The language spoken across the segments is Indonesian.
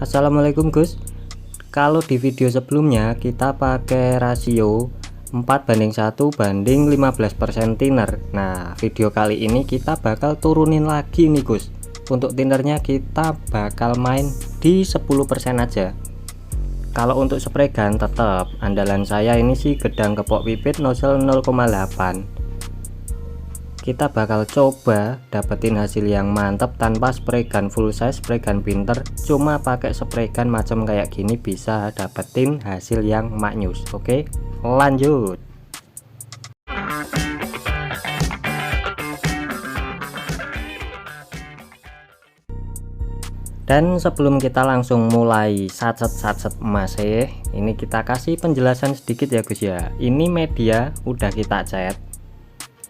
Assalamualaikum Gus. Kalau di video sebelumnya kita pakai rasio 4:1 banding 15% thinner. Nah, video kali ini kita bakal turunin lagi nih Gus. Untuk thinnernya kita bakal main di 10% aja. Kalau untuk spray gun tetap andalan saya ini sih gedang kepok pipit nozzle 0,8. Kita bakal coba dapetin hasil yang mantap tanpa spray gun full size, spray gun pinter, cuma pakai spray gun macam kayak gini bisa dapetin hasil yang maknyus. Oke, lanjut. Dan sebelum kita langsung mulai satset emas ini kita kasih penjelasan sedikit ya Gus ya. Ini media udah kita cat,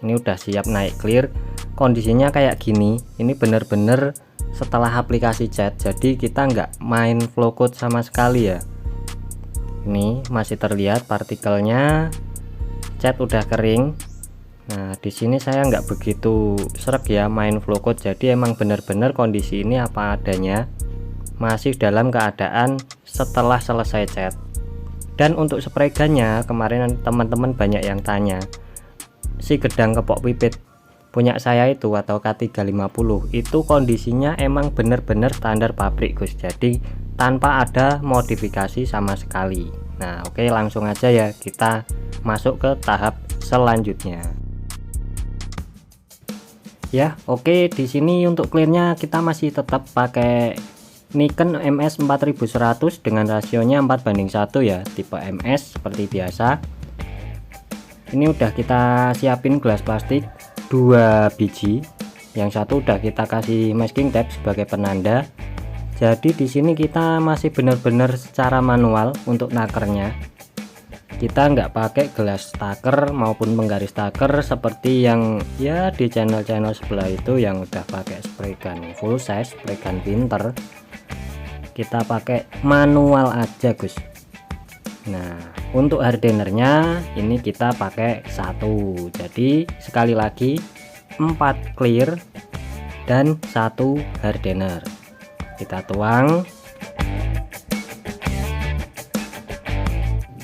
ini udah siap naik clear, kondisinya kayak gini. Ini bener-bener setelah aplikasi cat, jadi kita nggak main flow code sama sekali ya. Ini masih terlihat partikelnya, cat udah kering. Nah di sini saya nggak begitu sreg ya main flow code, jadi emang bener-bener kondisi ini apa adanya, masih dalam keadaan setelah selesai cat. Dan untuk spray gunnya kemarin teman-teman banyak yang tanya, si gedang kepok pipit punya saya itu atau K350 itu kondisinya emang bener-bener standar pabrik Gus, jadi tanpa ada modifikasi sama sekali. Nah oke, langsung aja ya kita masuk ke tahap selanjutnya ya. Oke, di sini untuk clearnya kita masih tetap pakai Nikon MS 4100 dengan rasionya 4:1 ya, tipe MS seperti biasa. Ini udah kita siapin gelas plastik 2 biji, yang satu udah kita kasih masking tape sebagai penanda. Jadi di sini kita masih benar-benar secara manual untuk nakernya. Kita nggak pakai gelas taker maupun penggaris taker seperti yang ya di channel-channel sebelah itu yang udah pakai spray gun full size, spray gun pinter. Kita pakai manual aja Gus. Nah untuk hardenernya ini kita pakai 1, jadi sekali lagi 4 clear dan 1 hardener. Kita tuang.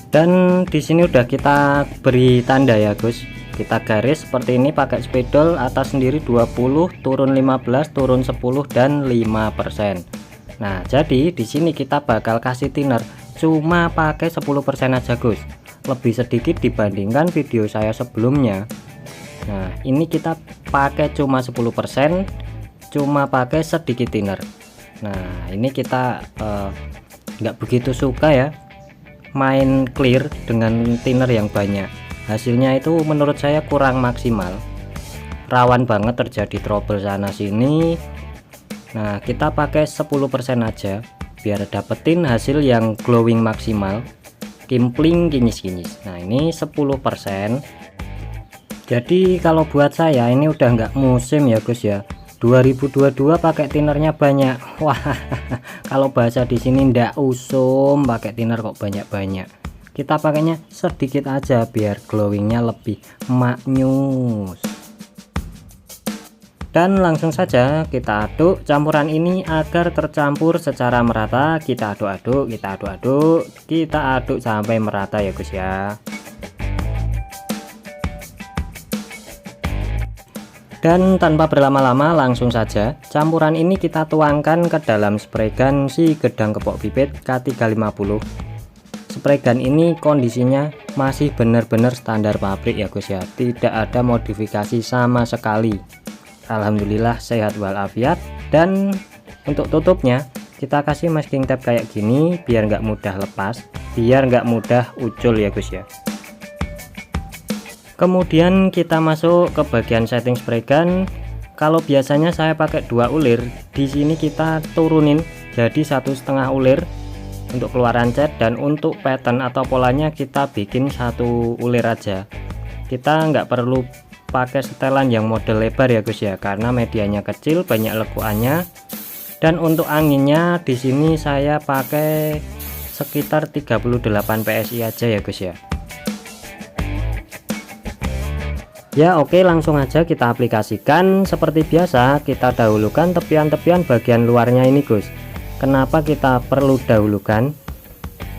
Dan di sini udah kita beri tanda ya Gus. Kita garis seperti ini pakai spidol, atas sendiri 20, turun 15, turun 10 dan 5%. Nah jadi di sini kita bakal kasih thinner cuma pakai 10% aja Gus, lebih sedikit dibandingkan video saya sebelumnya. Nah ini kita pakai cuma 10%, cuma pakai sedikit thinner. Nah ini kita nggak begitu suka ya main clear dengan thinner yang banyak, hasilnya itu menurut saya kurang maksimal, rawan banget terjadi trouble sana sini. Nah kita pakai 10% aja biar dapetin hasil yang glowing maksimal, kimpling kinyis-kinyis. Nah ini 10%. Jadi kalau buat saya ini udah nggak musim ya Gus ya, 2022 pakai thinnernya banyak. Wah kalau bahasa di sini ndak usum pakai thinner kok banyak-banyak. Kita pakainya sedikit aja biar glowingnya lebih maknyus. Dan langsung saja kita aduk campuran ini agar tercampur secara merata. Kita aduk-aduk, kita aduk sampai merata ya Gus ya. Dan tanpa berlama-lama langsung saja campuran ini kita tuangkan ke dalam spray gun si gedang kepok pipit K350. Spray gun ini kondisinya masih benar-benar standar pabrik ya Gus ya, tidak ada modifikasi sama sekali. Alhamdulillah sehat walafiat. Dan untuk tutupnya kita kasih masking tape kayak gini biar nggak mudah lepas, biar nggak mudah ucul ya Gus ya. Kemudian kita masuk ke bagian setting spray gun. Kalau biasanya saya pakai 2 ulir, di sini kita turunin jadi 1,5 ulir untuk keluaran cat, dan untuk pattern atau polanya kita bikin 1 ulir aja. Kita nggak perlu pakai setelan yang model lebar ya Gus ya, karena medianya kecil, banyak lekuannya. Dan untuk anginnya di sini saya pakai sekitar 38 PSI aja ya Gus ya. Ya oke, langsung aja kita aplikasikan. Seperti biasa kita dahulukan tepian-tepian bagian luarnya ini Gus. Kenapa kita perlu dahulukan?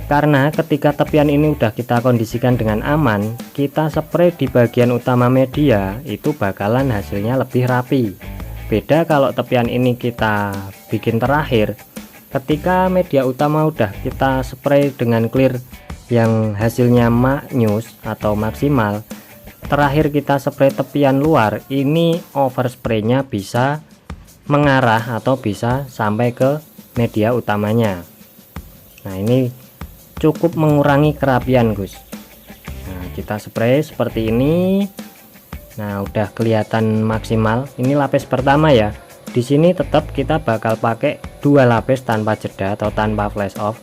Karena ketika tepian ini udah kita kondisikan dengan aman, kita spray di bagian utama media itu bakalan hasilnya lebih rapi. Beda kalau tepian ini kita bikin terakhir, ketika media utama udah kita spray dengan clear yang hasilnya maknyus atau maksimal, terakhir kita spray tepian luar, ini overspraynya bisa mengarah atau bisa sampai ke media utamanya. Nah, ini cukup mengurangi kerapian, Gus. Nah, kita spray seperti ini. Nah, udah kelihatan maksimal. Ini lapis pertama ya. Di sini tetap kita bakal pakai 2 lapis tanpa jeda atau tanpa flash off,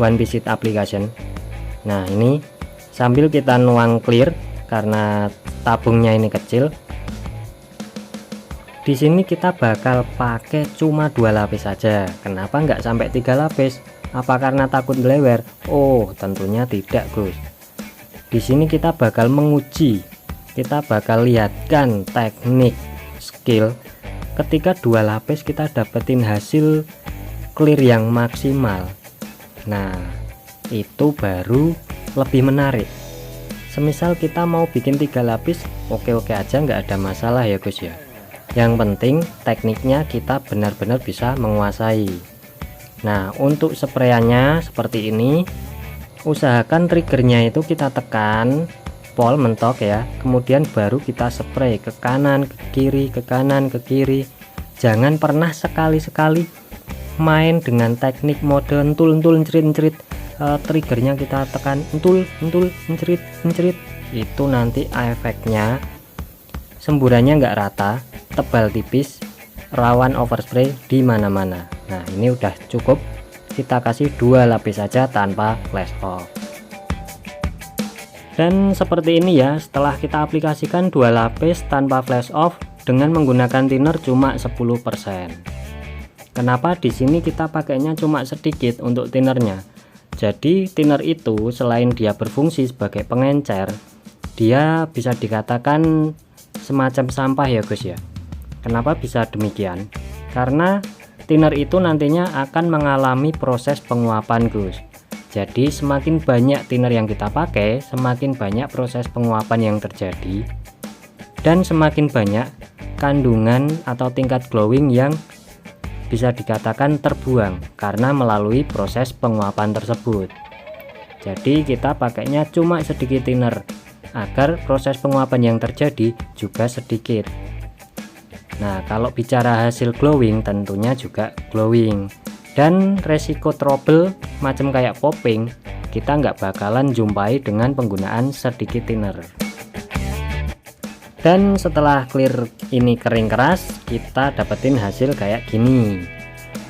one visit application. Nah, ini sambil kita nuang clear karena tabungnya ini kecil. Di sini kita bakal pakai cuma 2 lapis saja. Kenapa nggak sampai 3 lapis? Apa karena takut ngelewer? Oh, tentunya tidak, Gus. Di sini kita bakal menguji, kita bakal lihatkan teknik skill. Ketika 2 lapis kita dapetin hasil clear yang maksimal. Nah, itu baru lebih menarik. Semisal kita mau bikin 3 lapis, oke-oke aja, nggak ada masalah ya, Gus ya. Yang penting tekniknya kita benar-benar bisa menguasai. Nah, untuk sprayannya seperti ini, usahakan triggernya itu kita tekan pol mentok ya, kemudian baru kita spray ke kanan, ke kiri, ke kanan, ke kiri. Jangan pernah sekali-sekali main dengan teknik mode entul-entul encerit-encerit, triggernya kita tekan entul-entul encerit-encerit, itu nanti efeknya semburannya nggak rata, tebal tipis, rawan overspray di mana-mana. Nah, ini udah cukup, kita kasih 2 lapis saja tanpa flash off. Dan seperti ini ya, setelah kita aplikasikan 2 lapis tanpa flash off dengan menggunakan thinner cuma 10%. Kenapa di sini kita pakainya cuma sedikit untuk thinnernya? Jadi thinner itu selain dia berfungsi sebagai pengencer, dia bisa dikatakan semacam sampah ya, Gus ya. Kenapa bisa demikian? Karena thinner itu nantinya akan mengalami proses penguapan, Gus. Jadi semakin banyak thinner yang kita pakai, semakin banyak proses penguapan yang terjadi, dan semakin banyak kandungan atau tingkat glowing yang bisa dikatakan terbuang karena melalui proses penguapan tersebut. Jadi kita pakainya cuma sedikit thinner agar proses penguapan yang terjadi juga sedikit. Nah, kalau bicara hasil glowing, tentunya juga glowing, dan resiko trouble macam kayak popping kita nggak bakalan jumpai dengan penggunaan sedikit thinner. Dan setelah clear ini kering keras, kita dapetin hasil kayak gini.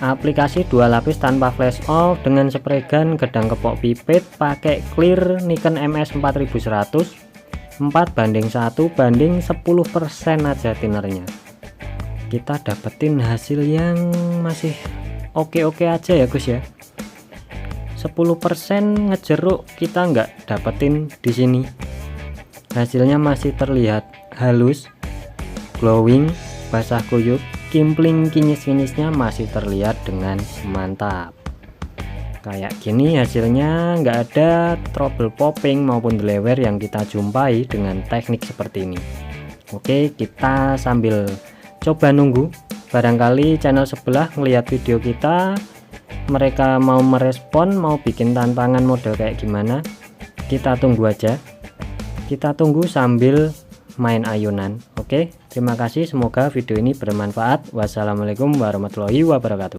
Aplikasi 2 lapis tanpa flash off dengan spray gun gedang kepok pipet pakai clear Nikon MS 4100, 4:1 10% aja thinnernya. Kita dapetin hasil yang masih oke-oke aja ya, Gus ya. 10% ngejeruk kita nggak dapetin di sini. Hasilnya masih terlihat halus, glowing, basah kuyup, kimpling, kinyis-kinyisnya masih terlihat dengan mantap. Kayak gini hasilnya, nggak ada trouble popping maupun delewer yang kita jumpai dengan teknik seperti ini. Oke, kita sambil coba nunggu, barangkali channel sebelah melihat video kita, mereka mau merespon, mau bikin tantangan model kayak gimana. Kita tunggu aja, kita tunggu sambil main ayunan. Oke, terima kasih, semoga video ini bermanfaat. Wassalamualaikum warahmatullahi wabarakatuh.